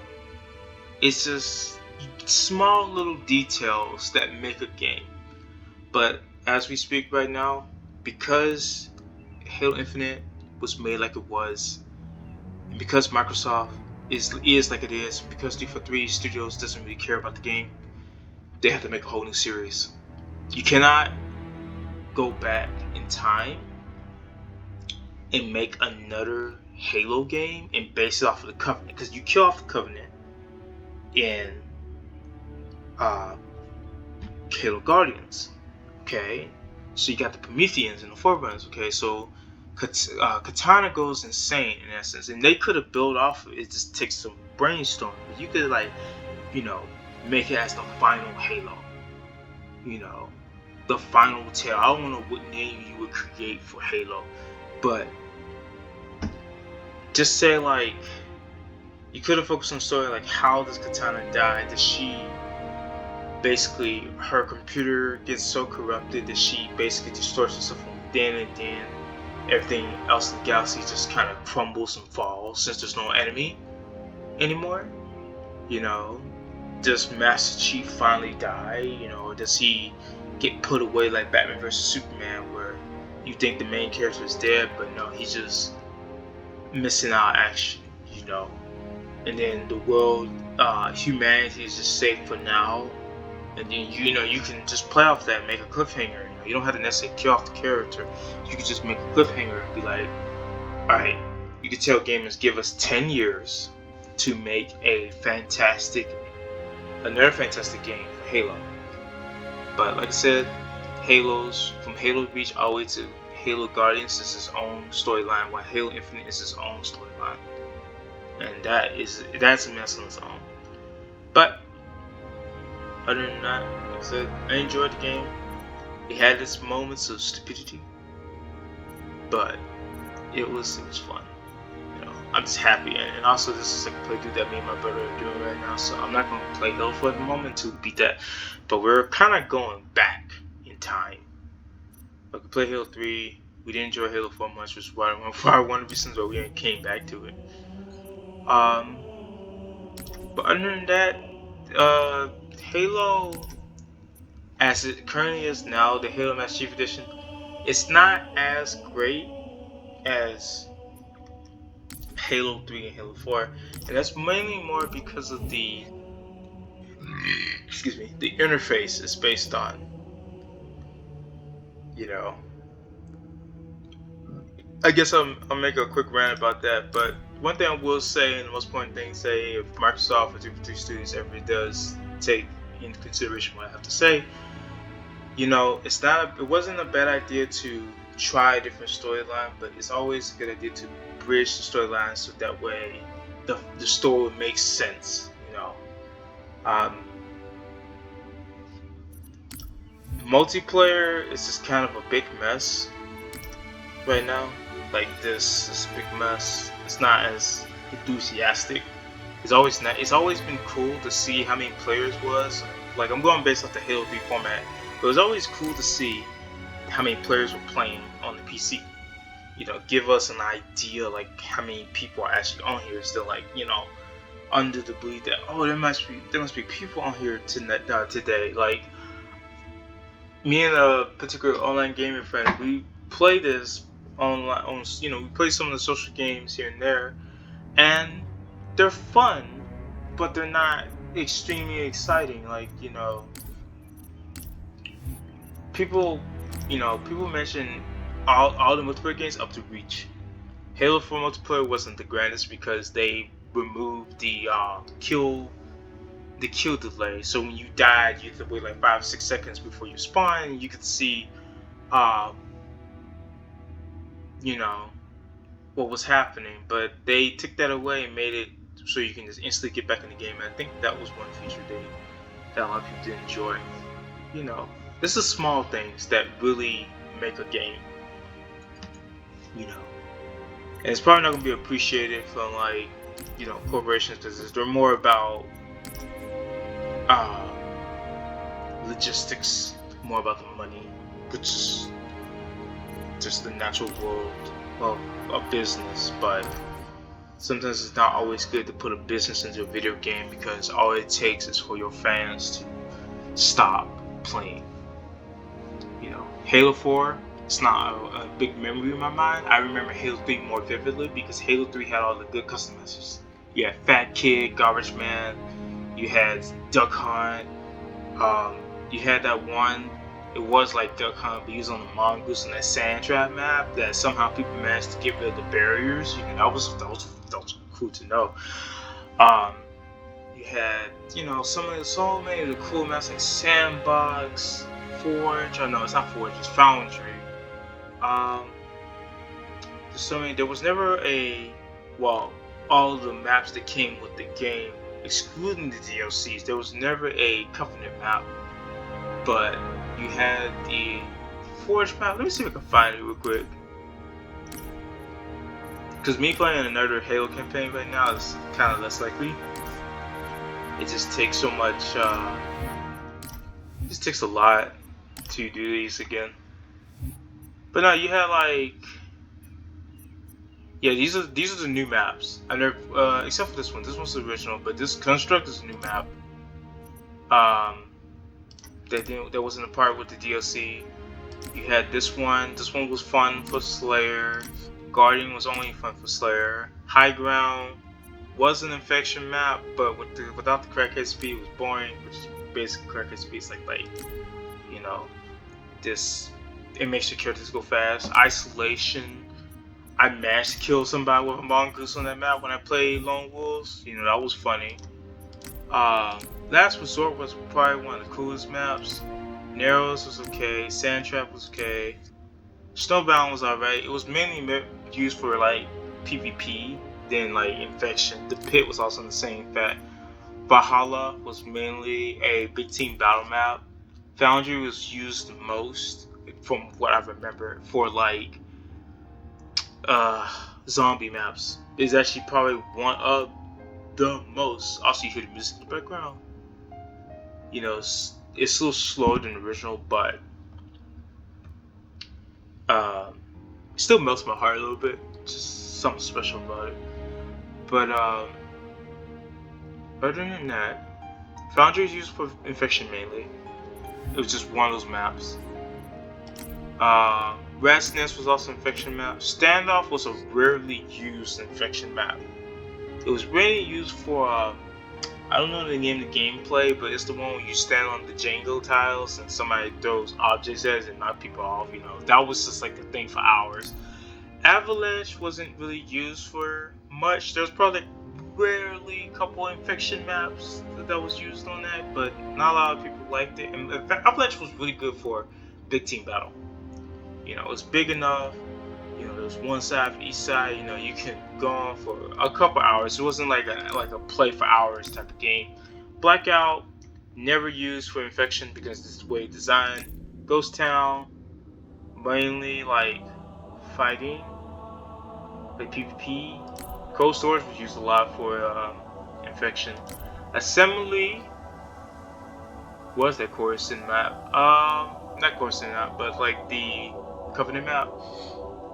Speaker 1: It's just small little details that make a game. But as we speak right now, because Halo Infinite was made like it was, and because Microsoft is like it is, because 343 Studios doesn't really care about the game, they have to make a whole new series. You cannot go back in time and make another Halo game and base it off of the Covenant, because you kill off the Covenant in Halo Guardians. Okay, so you got the Prometheans and the Forerunners. Okay, so Katana goes insane in essence, and they could have built off of it. It just takes some brainstorming. You could make it as the final Halo. The final tale. I don't know what name you would create for Halo, but just say like You could have focused on the story, like how does Katana die? Does she basically, her computer gets so corrupted that she basically destroys herself from within, and then everything else in the galaxy just kind of crumbles and falls since there's no enemy anymore? You know, does Master Chief finally die? You know, or does he get put away like Batman vs Superman, where you think the main character is dead, but no, he's just missing out action, you know? And then the world, humanity is just safe for now. And then you know you can just play off that, make a cliffhanger. You know, you don't have to necessarily kill off the character. You can just make a cliffhanger and be like, all right, you can tell gamers, give us 10 years to make another fantastic game for Halo. But like I said, from Halo Reach all the way to Halo Guardians is its own storyline, while Halo Infinite is its own storyline, and that's a mess on its own. But other than that, like I said, I enjoyed the game. It had its moments of stupidity, but it was fun. You know, I'm just happy, and also this is like a playthrough that me and my brother are doing right now. So I'm not going to play Halo for the moment to beat that, but we're kind of going back in time. Like we played Halo 3, we didn't enjoy Halo 4 much, which is why one of the reasons why we came back to it. But other than that, Halo, as it currently is now, the Halo Master Chief Edition, it's not as great as Halo 3 and Halo 4, and that's mainly more because of the interface it's based on. You know, I guess I'll make a quick rant about that, but one thing I will say, and the most important thing to say, if Microsoft or 343 Studios ever does take into consideration what I have to say, you know, it wasn't a bad idea to try a different storyline, but it's always a good idea to bridge the storyline so that way the story makes sense, you know. Multiplayer is just kind of a big mess right now. Like this big mess. It's not as enthusiastic. It's always been cool to see how many players was. Like I'm going based off the Halo 3 format, but it was always cool to see how many players were playing on the PC. You know, give us an idea like how many people are actually on here. Still, like, you know, under the belief that there must be people on here today. Like me and a particular online gaming friend, we play this online. We play some of the social games here and there, and they're fun, but they're not extremely exciting. Like, you know, people mention all the multiplayer games up to Reach. Halo 4 multiplayer wasn't the grandest because they removed the kill delay. So when you died, you had to wait like 5 or 6 seconds before you spawn, and you could see you know, what was happening. But they took that away and made it so you can just instantly get back in the game. And I think that was one feature that a lot of people did enjoy. You know, this is small things that really make a game. You know, and it's probably not going to be appreciated from, like, you know, corporations, because they're more about logistics, more about the money, which is just the natural world of business. But sometimes it's not always good to put a business into a video game, because all it takes is for your fans to stop playing. You know, Halo 4, it's not a big memory in my mind. I remember Halo 3 more vividly because Halo 3 had all the good customizers. You had Fat Kid, Garbage Man, you had Duck Hunt, you had that one, it was like Duck Hunt, but he was on the Mongoose on that Sand Trap map that somehow people managed to get rid of the barriers. You know, that was cool to know. You had, you know, so many of the cool maps like Sandbox, Forge. Oh no, it's not Forge, it's Foundry. There's so many. There was never all of the maps that came with the game, excluding the DLCs, there was never a Covenant map. But you had the Forge map. Let me see if I can find it real quick. Because me playing another Halo campaign right now is kind of less likely. It just takes so much. It just takes a lot to do these again. But no, you had like, yeah, these are the new maps. I never, except for this one. This one's the original, but this Construct is a new map. That wasn't a part with the DLC. You had this one. This one was fun for Slayer. Guardian was only fun for Slayer. High Ground was an infection map, but without the crackhead speed, it was boring. Which is basically crackhead speed is like you know, this. It makes your characters go fast. Isolation. I managed to kill somebody with a mongoose on that map when I played Lonezewolf. You know, that was funny. Last Resort was probably one of the coolest maps. Narrows was okay. Sand Trap was okay. Snowbound was alright. It was mainly used for like PvP than like infection. The Pit was also in the same fact. Valhalla was mainly a big team battle map. Foundry was used the most, from what I remember, for like zombie maps. It's actually probably one of the most. Also, you hear the music in the background. You know, it's a little slower than the original, but it still melts my heart a little bit. Just something special about it. But other than that, Foundry is used for infection mainly. It was just one of those maps. Rat's Nest was also an infection map. Standoff was a rarely used infection map. It was really used for, I don't know the name of the gameplay, but it's the one where you stand on the Django tiles and somebody throws objects at it and knock people off, you know. That was just like the thing for hours. Avalanche wasn't really used for much. There's probably rarely a couple infection maps that was used on that, but not a lot of people liked it. And Avalanche was really good for big team battle. You know, it was big enough. You know, there's one side for each side. You know, you can go on for a couple hours. It wasn't like a play for hours type of game. Blackout, never used for infection because this is the way it's designed. Ghost Town, mainly like fighting, like PvP. Cold Storage was used a lot for infection. Assembly was that Coruscant map. Not Coruscant map, but like the Covenant map.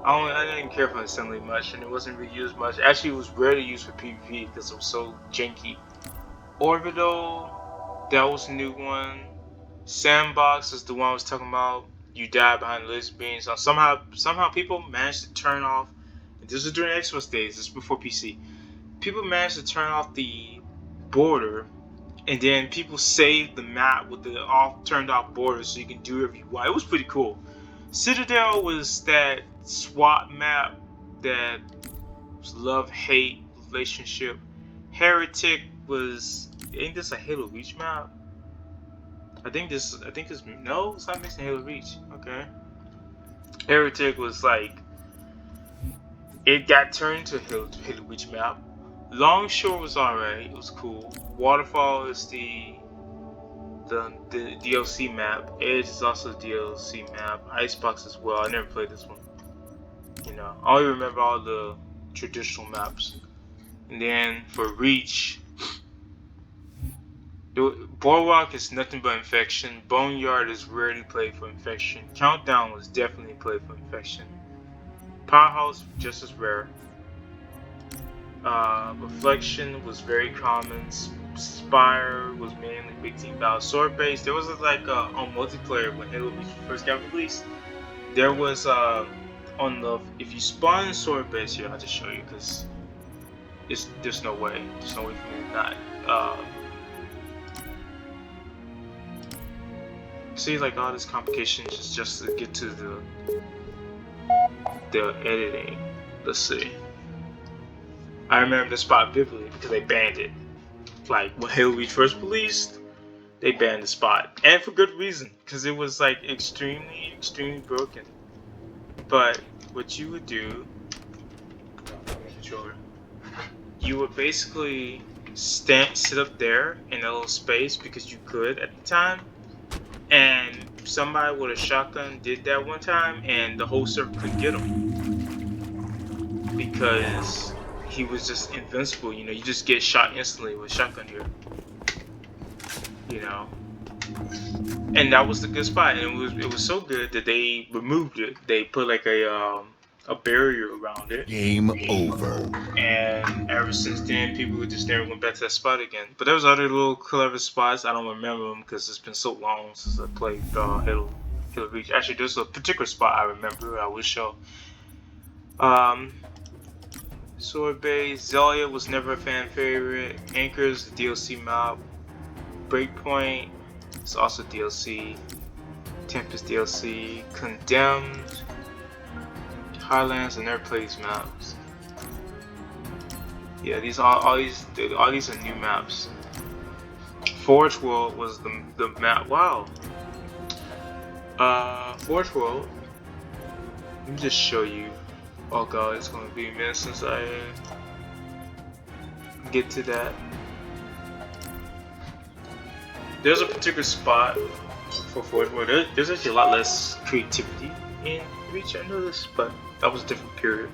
Speaker 1: I didn't care for Assembly much, and it wasn't really used much. Actually, it was rarely used for PvP because it was so janky. Orbital, that was a new one. Sandbox is the one I was talking about. You die behind the laser beams. Somehow people managed to turn off. This was during Xbox days. This is before PC. People managed to turn off the border, and then people saved the map with the turned off border, so you can do whatever you want. It was pretty cool. Citadel was that SWAT map that was love-hate relationship. Heretic was, ain't this a Halo Reach map? I think this no, it's not mixing Halo Reach. Okay. Heretic was like, it got turned to Halo Reach map. Longshore was alright, it was cool. Waterfall is the DLC map. Edge is also a DLC map. Icebox as well. I never played this one. You know, I only remember all the traditional maps. And then for Reach, Boardwalk is nothing but infection. Boneyard is rarely played for infection. Countdown was definitely played for infection. Powerhouse just as rare. Reflection was very common. Spire was mainly big team battle. Sword base, there was like on multiplayer when Halo Reach first got released. There was on the, if you spawn in sword base here, I'll just show you because there's no way for me to not see like all this complications just to get to the editing. Let's see. I remember the spot vividly because they banned it. Like when Halo Reach first released, they banned the spot, and for good reason, because it was like extremely broken. But what you would do, you would basically sit up there in a little space because you could at the time, and somebody with a shotgun did that one time, and the whole server couldn't get them. because he was just invincible. You know, you just get shot instantly with shotgun here. You know, and that was the good spot, and it was so good that they removed it. They put like a barrier around it.
Speaker 4: Game over.
Speaker 1: And ever since then, people just never went back to that spot again. But there was other little clever spots. I don't remember them because it's been so long since I played Halo Reach. Actually, there's a particular spot I remember. I will show. Sword Base, Zelia was never a fan favorite. Anchors, the DLC map. Breakpoint, it's also DLC. Tempest DLC. Condemned. Highlands, I never played these maps. Yeah, all these are new maps. Forge World was the map. Wow. Forge World. Let me just show you. Oh god, it's gonna be a minute since I get to that. There's a particular spot for Forge World. There's actually a lot less creativity in Reach. I know this, but that was a different period.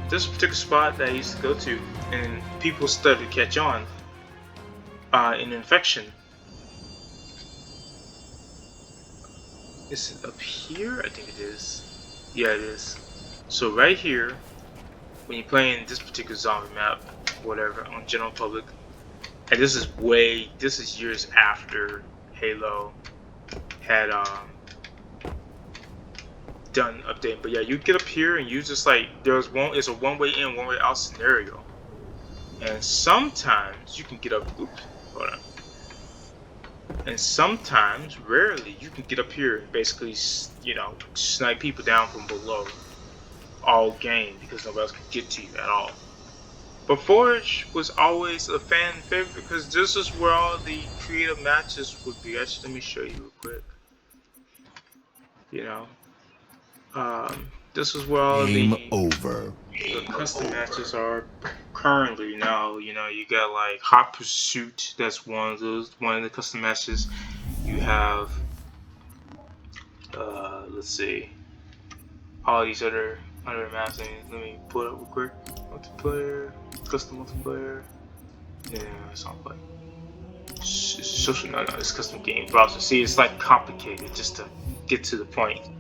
Speaker 1: There's a particular spot that I used to go to, and people started to catch on in Infection. Is it up here? I think it is. Yeah, it is. So right here, when you're playing this particular zombie map, whatever, on general public, and this is years after Halo had done updating, but yeah, you get up here and you just like it's a one way in, one way out scenario, and sometimes you can get up. Oops, hold on. And sometimes, rarely, you can get up here and basically, you know, snipe people down from below all game because nobody else can get to you at all. But Forge was always a fan favorite because this is where all the creative matches would be. Actually, let me show you real quick. You know. This is where all the custom matches are currently now. You know, you got like Hot Pursuit. That's one of the custom matches. You have, let's see, all these other maps. Let me pull it up real quick. Multiplayer, custom multiplayer. Yeah, it's not like social. No, it's custom game browser. See, it's like complicated just to get to the point.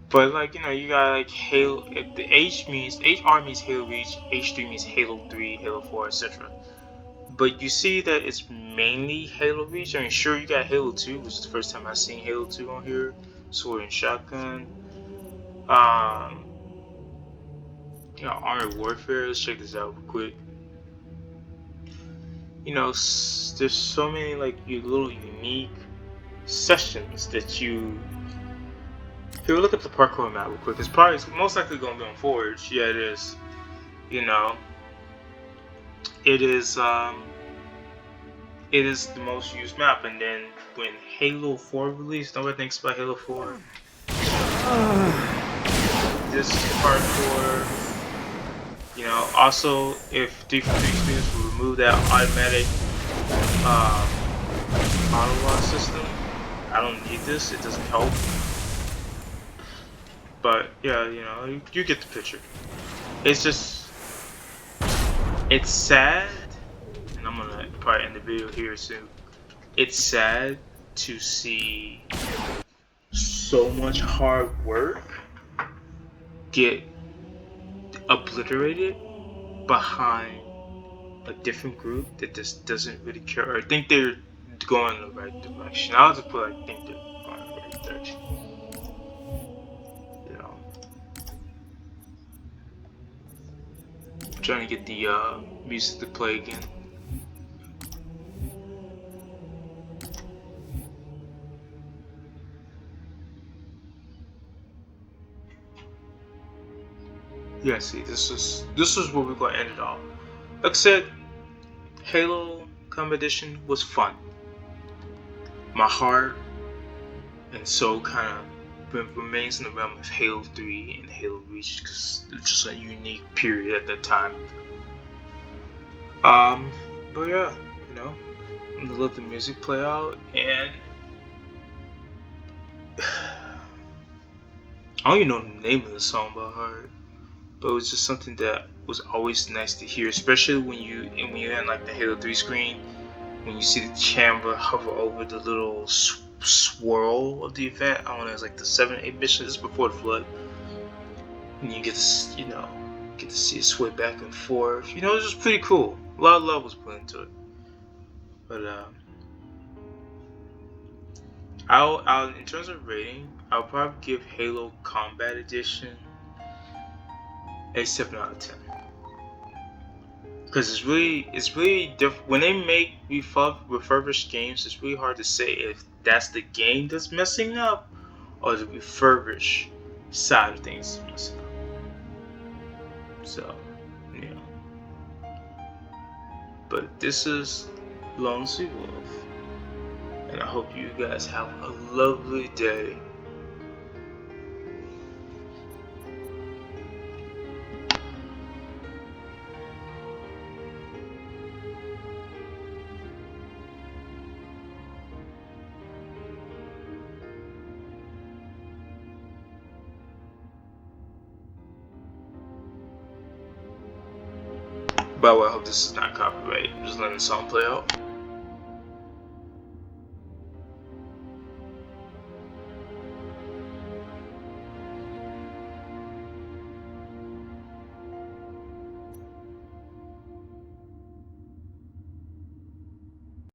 Speaker 1: But like, you know, you got like Halo. The HR means Halo Reach, H3 means Halo 3, Halo 4, etc. But you see that it's mainly Halo Reach. I mean, sure, you got Halo 2, which is the first time I've seen Halo 2 on here. Sword and Shotgun. You know, Armored Warfare. Let's check this out real quick. You know, there's so many like little unique sessions that you. Here, we'll look at the parkour map real quick. It's most likely going to be on Forge. Yeah, it is. You know, it is the most used map. And then when Halo 4 released, nobody thinks about Halo 4. This is parkour. You know, also if 343 students will remove that automatic auto lock system, I don't need this. It doesn't help. But yeah, you know, you get the picture. It's just, it's sad, and I'm gonna probably end the video here soon. It's sad to see so much hard work get obliterated behind a different group that just doesn't really care or think they're going in the right direction. I'll just put like think they're going in the right direction. Trying to get the music to play again. Yeah, see, this is where we're gonna end it off. Like I said, Halo Combat Edition was fun. My heart and soul kind of remains in the realm of Halo 3 and Halo Reach because it's just a unique period at that time. But yeah, you know, I'm gonna let the music play out, and I don't even know the name of the song by heart. but it was just something that was always nice to hear, especially when you're in like the Halo 3 screen, when you see the camera hover over the little swirl of the event. I don't know, it's like the 7-8 mission just before the flood, and you get to get to see it sway back and forth. It was just pretty cool. A lot of love was put into it. But I'll in terms of rating, I'll probably give Halo Combat Edition a 7 out of 10. Because it's really different. When they make refurbished games, it's really hard to say if that's the game that's messing up or the refurbished side of things is messing up. So, yeah. But this is Lonezewolf, and I hope you guys have a lovely day. By the way, I hope this is not copyright. I'm just letting the song play out.